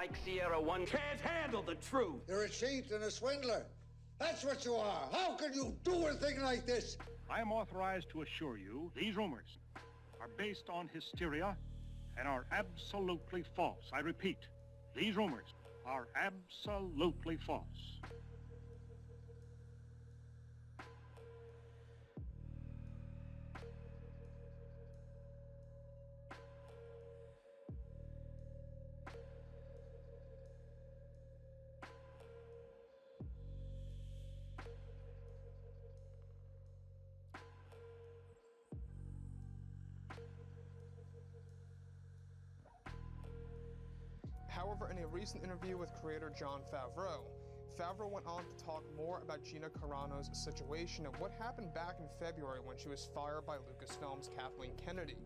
like Sierra One can't handle the truth. You're a cheat and a swindler. That's what you are. How can you do a thing like this? I am authorized to assure you these rumors are based on hysteria and are absolutely false. I repeat, these rumors are absolutely false. However, in a recent interview with creator Jon Favreau, Favreau went on to talk more about Gina Carano's situation and what happened back in February when she was fired by Lucasfilm's Kathleen Kennedy.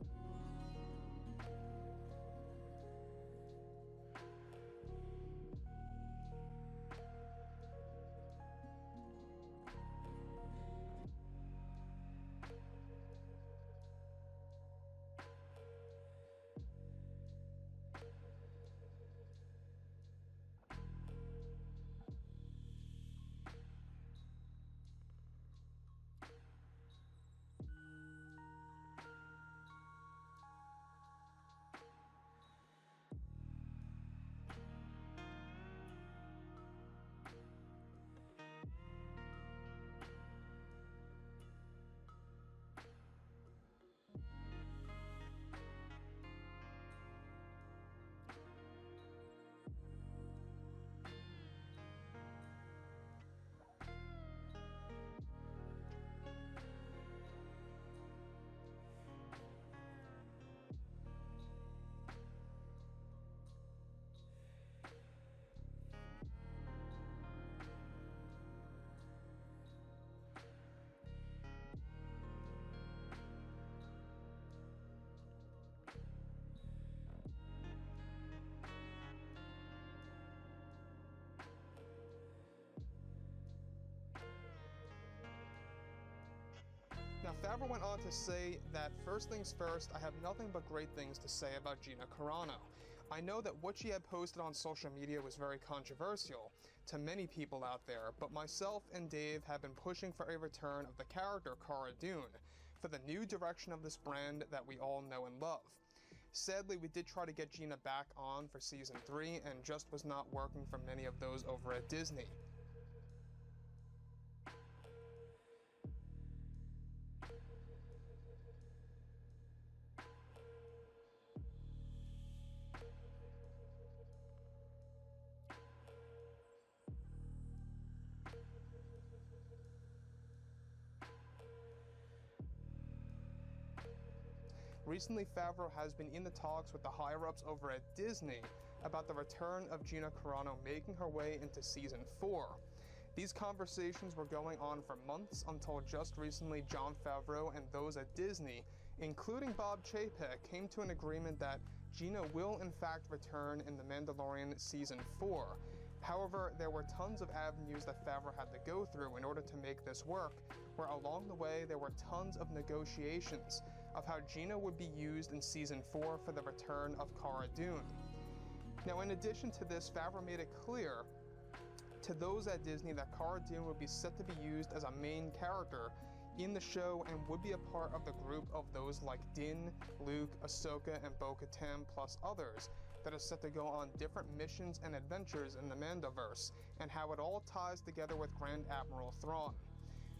Now, Favreau went on to say that first things first, I have nothing but great things to say about Gina Carano. I know that what she had posted on social media was very controversial to many people out there, but myself and Dave have been pushing for a return of the character Cara Dune for the new direction of this brand that we all know and love. Sadly, we did try to get Gina back on for season 3 and just was not working for many of those over at Disney. Recently, Favreau has been in the talks with the higher-ups over at Disney about the return of Gina Carano making her way into season 4. These conversations were going on for months until just recently Jon Favreau and those at Disney, including Bob Chapek, came to an agreement that Gina will in fact return in The Mandalorian season 4. However, there were tons of avenues that Favreau had to go through in order to make this work, where along the way there were tons of negotiations of how Gina would be used in season 4 for the return of Cara Dune. Now, in addition to this, Favreau made it clear to those at Disney that Cara Dune would be set to be used as a main character in the show and would be a part of the group of those like Din, Luke, Ahsoka, and Bo-Katan, plus others that are set to go on different missions and adventures in the Mandoverse, and how it all ties together with Grand Admiral Thrawn.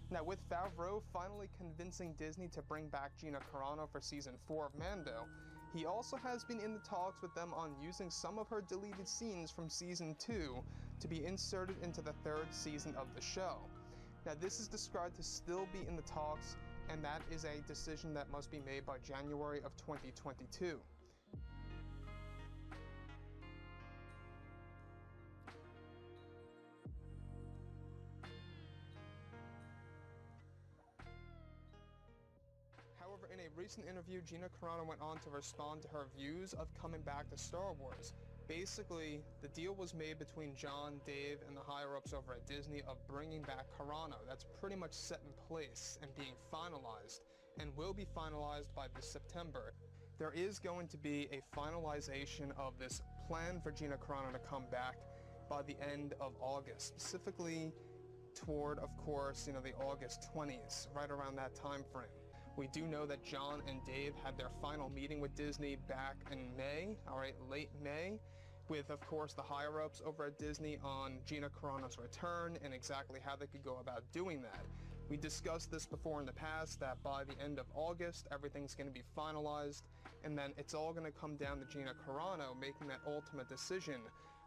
Now, with Favreau finally convincing Disney to bring back Gina Carano for season 4 of Mando, he also has been in the talks with them on using some of her deleted scenes from season 2 to be inserted into the 3rd season of the show. Now, this is described to still be in the talks, and that is a decision that must be made by January of 2022. However, in a recent interview, Gina Carano went on to respond to her views of coming back to Star Wars. Basically, the deal was made between Jon, Dave, and the higher-ups over at Disney of bringing back Carano. That's pretty much set in place and being finalized, and will be finalized by this September. There is going to be a finalization of this planned for Gina Carano to come back by the end of August, specifically toward, of course, the August 20s, right around that time frame. We do know that Jon and Dave had their final meeting with Disney back in May, late May, with, of course, the higher-ups over at Disney on Gina Carano's return and exactly how they could go about doing that. We discussed this before in the past, that by the end of August, everything's going to be finalized, and then it's all going to come down to Gina Carano making that ultimate decision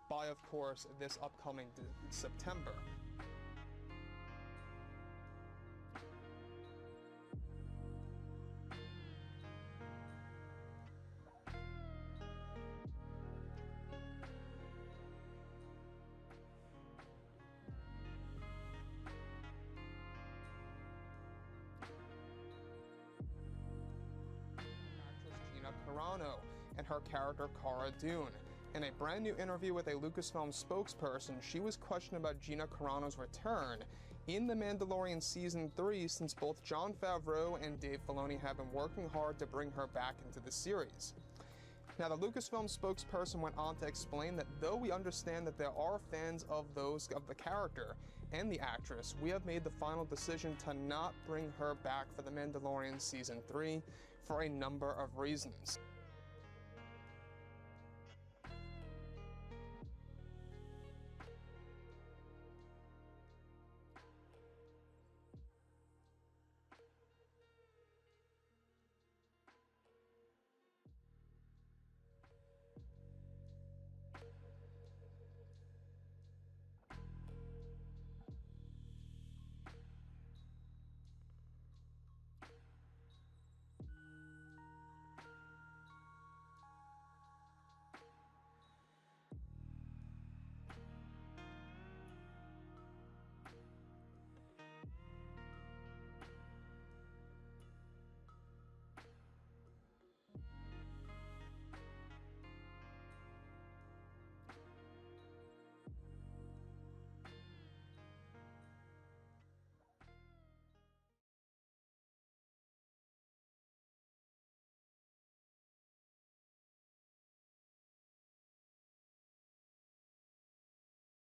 by, of course, this upcoming September. Gina Carano and her character Cara Dune. In a brand new interview with a Lucasfilm spokesperson, she was questioned about Gina Carano's return in The Mandalorian Season 3, since both Jon Favreau and Dave Filoni have been working hard to bring her back into the series. Now, the Lucasfilm spokesperson went on to explain that though we understand that there are fans of the character and the actress, we have made the final decision to not bring her back for The Mandalorian Season 3 for a number of reasons.